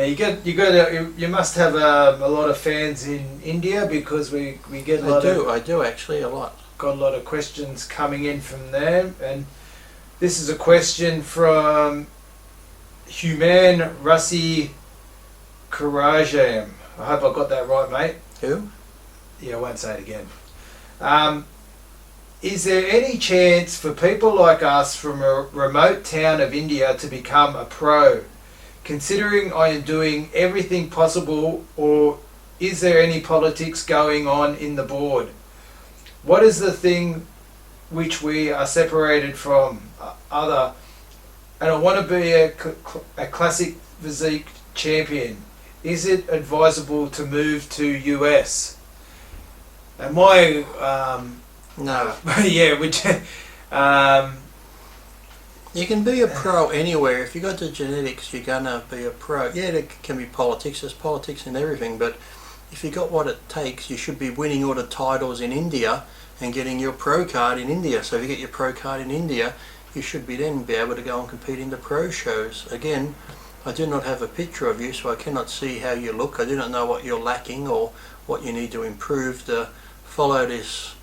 you must have a lot of fans in India, because we get I do actually a lot. Got a lot of questions coming in from them, and this is a question from Human Rassi Karajam. I hope I got that right, mate. Who? Yeah, I won't say it again. Is there any chance for people like us from a remote town of India to become a pro? Considering I am doing everything possible, or is there any politics going on in the board? What is the thing which we are separated from other? And I want to be a classic physique champion. Is it advisable to move to US? And my no. yeah, which you can be a pro anywhere. If you got the genetics, you're gonna be a pro. Yeah, there can be politics. There's politics in everything, but if you got what it takes, you should be winning all the titles in India and getting your pro card in India. So if you get your pro card in India, you should be able to go and compete in the pro shows. Again, I do not have a picture of you, so I cannot see how you look. I do not know what you're lacking or what you need to improve to follow this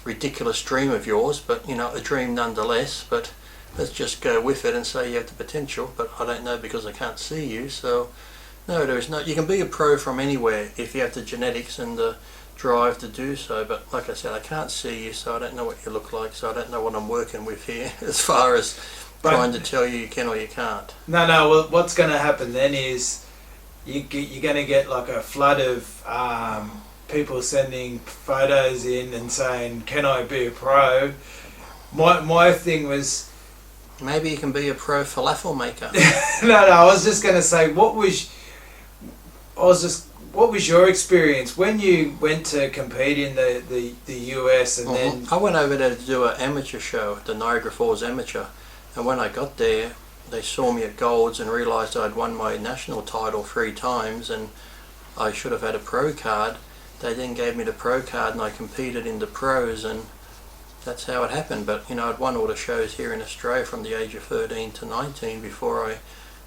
ridiculous dream of yours, but a dream nonetheless. But let's just go with it and say you have the potential, but I don't know because I can't see you. So no, there is no. You can be a pro from anywhere if you have the genetics and the drive to do so, but like I said, I can't see you, so I don't know what you look like, so I don't know what I'm working with here as far as trying to tell you can or you can't. No, well, what's going to happen then is you're going to get like a flood of people sending photos in and saying, can I be a pro? My thing was, maybe you can be a pro falafel maker. no, I was just going to say, what was your experience when you went to compete in the US and then... I went over there to do an amateur show, the Niagara Falls Amateur, and when I got there they saw me at Golds and realised I'd won my national title 3 times and I should have had a pro card. They then gave me the pro card and I competed in the pros, and that's how it happened. But I'd won all the shows here in Australia from the age of 13 to 19 before I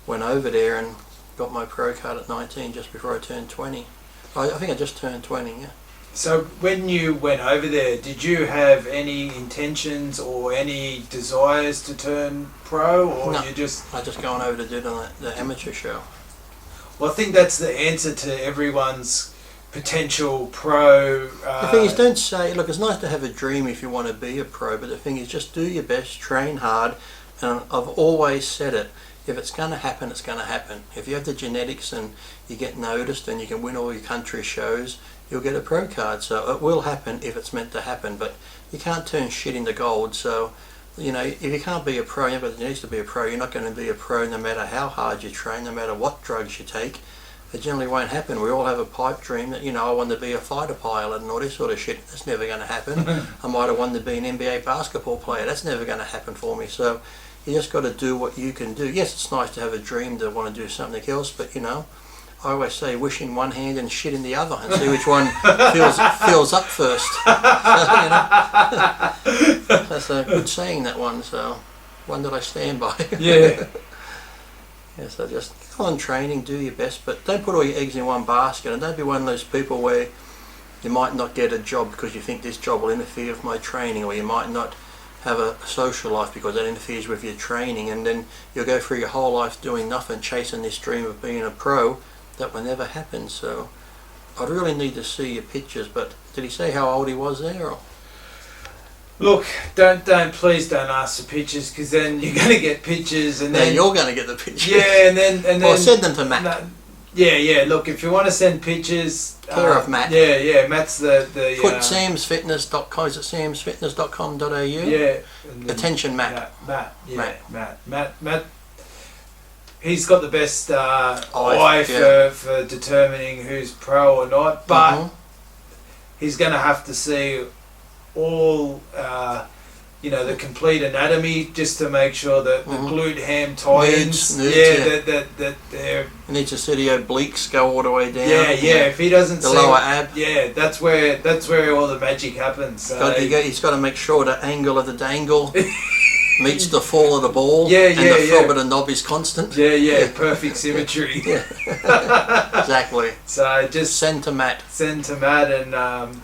went over there and got my pro card at 19, just before I turned 20. I think I just turned 20, yeah. So when you went over there, did you have any intentions or any desires to turn pro, or no, you just... I just going over to do the amateur show. Well, I think that's the answer to everyone's potential pro... the thing is, don't say... Look, it's nice to have a dream if you want to be a pro, but the thing is, just do your best, train hard, and I've always said it. If it's going to happen, it's going to happen. If you have the genetics and you get noticed and you can win all your country shows, you'll get a pro card. So it will happen if it's meant to happen, but you can't turn shit into gold. So, if you can't be a pro, you have the genetics to be a pro, you're not going to be a pro no matter how hard you train, no matter what drugs you take. It generally won't happen. We all have a pipe dream that, I want to be a fighter pilot and all this sort of shit. That's never going to happen. I might have wanted to be an NBA basketball player. That's never going to happen for me. So you just got to do what you can do. Yes, it's nice to have a dream to want to do something else, but I always say wish in one hand and shit in the other, and see which one fills up first. That's a good saying, that one. So one that I stand by. Yeah. Yeah. So just go on training, do your best, but don't put all your eggs in one basket, and don't be one of those people where you might not get a job because you think this job will interfere with my training, or you might not have a social life because that interferes with your training, and then you'll go through your whole life doing nothing, chasing this dream of being a pro that will never happen. So I'd really need to see your pictures, but did he say how old he was there? Or? Look, please don't ask for pictures, because then you're going to get pictures, and then you're going to get the pictures. Yeah, and then well, send them to Matt. No, yeah. Look, if you want to send pictures, care of Matt. Yeah. Matt's the. Put samsfitness.com. Is it samsfitness.com.au? Yeah. Attention, Matt. Matt. He's got the best eye for determining who's pro or not, but he's going to have to see all, the complete anatomy, just to make sure that the glute ham tie-ins, that they're... He needs to see the obliques go all the way down. Yeah. If he doesn't see the lower ab, that's where all the magic happens. So he's got to make sure the angle of the dangle meets the fall of the ball, Yeah, and yeah, the yeah. throb of the knob is constant. Yeah, perfect symmetry. Yeah, exactly. So just Send to Matt. And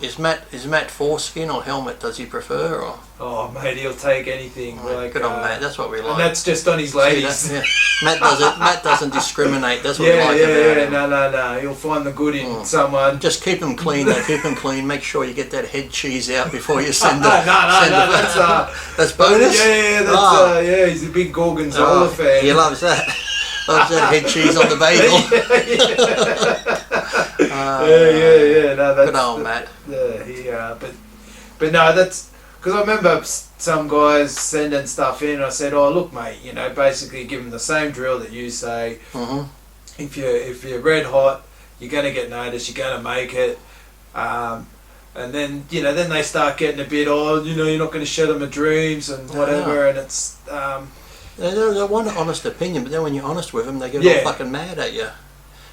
Is Matt foreskin or helmet? Does he prefer? Or oh mate, he'll take anything. Like, good on Matt. That's what we like. And that's just on his See ladies. that? Yeah. Matt doesn't discriminate. That's what we Yeah, like about him. no. He'll find the good in someone. Just keep them clean. Though. Keep them clean. Make sure you get that head cheese out before you send them. No. That's bonus. Yeah. He's a big Gorgonzola fan. He loves that. Loves that head cheese on the bagel. Yeah. No, that's good old Matt. But no, that's because I remember some guys sending stuff in. And I said, "Oh, look, mate, basically give them the same drill that you say. Mm-hmm. If you're red hot, you're gonna get noticed. You're gonna make it." And then then they start getting a bit, you're not going to show them my dreams and whatever, and it's. They want an honest opinion, but then when you're honest with them, they get all fucking mad at you.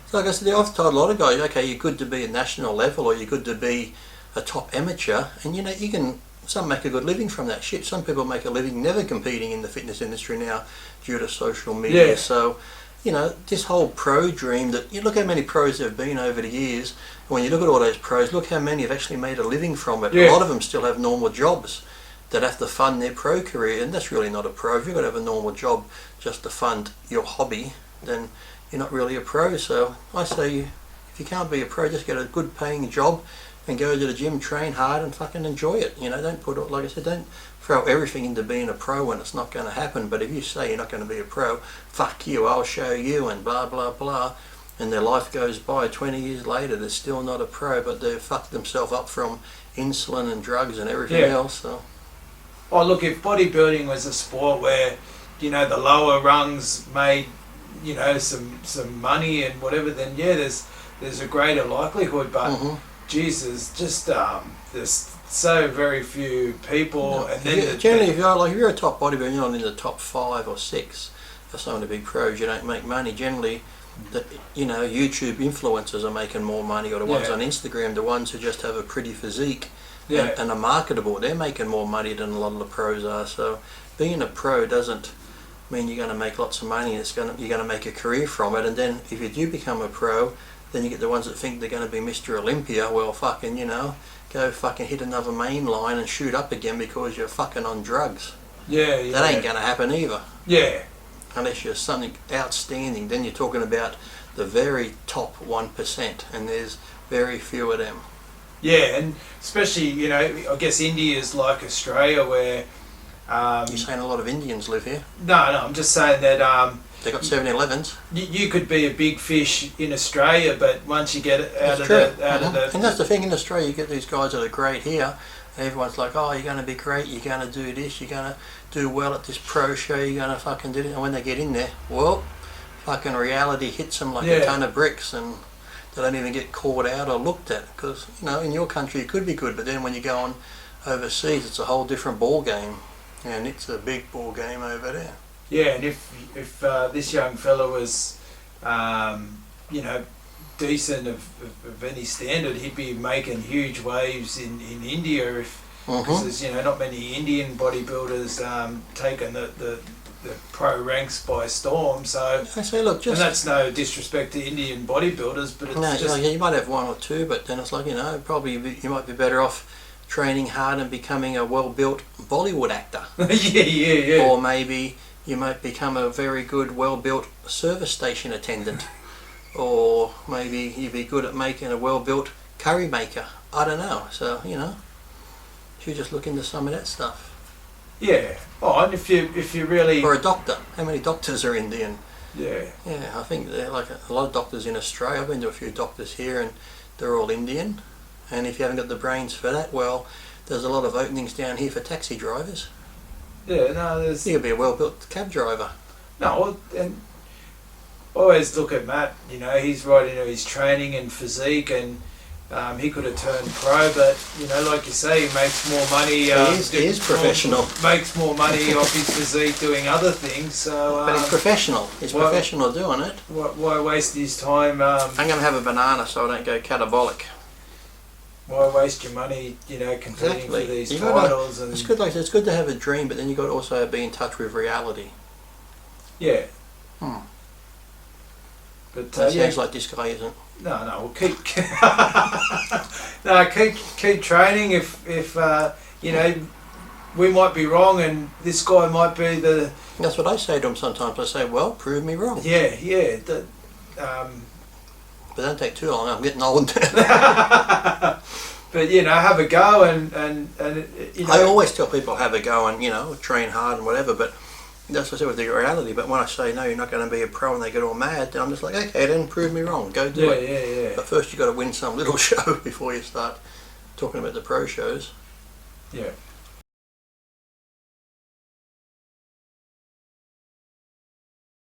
So like I said, I've told a lot of guys, okay, you're good to be at national level, or you're good to be a top amateur, and you can. Some make a good living from that shit. Some people make a living never competing in the fitness industry now due to social media. Yeah. So, this whole pro dream that you look how many pros there have been over the years. And when you look at all those pros, look how many have actually made a living from it. Yeah. A lot of them still have normal jobs that have to fund their pro career, and that's really not a pro. If you've got to have a normal job just to fund your hobby, then you're not really a pro. So I say, if you can't be a pro, just get a good paying job and go to the gym, train hard, and fucking enjoy it. Don't put it, like I said, don't throw everything into being a pro when it's not going to happen. But if you say you're not going to be a pro, fuck you, I'll show you, and blah blah blah, and their life goes by 20 years later, they're still not a pro, but they've fucked themselves up from insulin and drugs and everything else. So. Oh look, if bodybuilding was a sport where the lower rungs made some money and whatever, then there's a greater likelihood. But Jesus, just there's so very few people, and then generally, if you're a top bodybuilder, you're not in the top 5 or 6 for someone to be pros. You don't make money generally. That YouTube influencers are making more money, or the ones on Instagram, the ones who just have a pretty physique and are marketable. They're making more money than a lot of the pros are. So being a pro doesn't mean you're going to make lots of money. You're going to make a career from it, and then if you do become a pro, then you get the ones that think they're going to be Mr. Olympia. Well, fucking, go fucking hit another main line and shoot up again because you're fucking on drugs. Yeah. That ain't going to happen either. Yeah. Unless you're something outstanding, then you're talking about the very top 1%, and there's very few of them. Yeah, and especially, I guess India is like Australia where... You're saying a lot of Indians live here? No, I'm just saying that... They got 7-Elevens. You could be a big fish in Australia, but once you get out of the... And that's the thing, in Australia you get these guys that are great here, and everyone's like, oh, you're going to be great, you're going to do this, you're going to do well at this pro show, you're going to fucking do it. And when they get in there, well, fucking reality hits them like a ton of bricks, and they don't even get caught out or looked at. Because, in your country you could be good, but then when you go on overseas, it's a whole different ball game. And it's a big ball game over there. Yeah, and if this young fella was, decent of any standard, he'd be making huge waves in India. Because there's not many Indian bodybuilders taking the pro ranks by storm. So I say, look, and that's no disrespect to Indian bodybuilders, but it's just you might have one or two, but then it's like probably you might be better off training hard and becoming a well-built Bollywood actor. yeah. Or maybe you might become a very good, well-built service station attendant. Or maybe you'd be good at making a well-built curry maker. I don't know. So, you just look into some of that stuff. Yeah. Oh, and if you really... Or a doctor. How many doctors are Indian? Yeah. Yeah, I think they're like a lot of doctors in Australia. I've been to a few doctors here, and they're all Indian. And if you haven't got the brains for that, well, there's a lot of openings down here for taxi drivers. Yeah, no, there's... You'll be a well-built cab driver. No, and always look at Matt, he's right into his training and physique, and he could have turned pro, but, like you say, he makes more money... he is professional. Makes more money off his physique doing other things, so... but he's professional. He's professional doing it. Why waste his time... I'm going to have a banana so I don't go catabolic. Why waste your money, you know, competing Exactly. for these You gotta- titles? And It's good, like it's good to have a dream, but then you got to also be in touch with reality. yeah. Hmm. But That yeah, sounds like this guy isn't. no, we'll keep no, keep training. If you know, we might be wrong, and this guy might be the That's what I say to him sometimes. I say, well, prove me wrong. yeah. But don't take too long. I'm getting old. But you know, have a go, and you know. I always tell people have a go and, you know, train hard and whatever, but that's what I say with the reality. But when I say, no, you're not going to be a pro, and they get all mad, then I'm just like, okay, then prove me wrong. Go do it. Yeah. But first you've got to win some little show before you start talking about the pro shows. Yeah.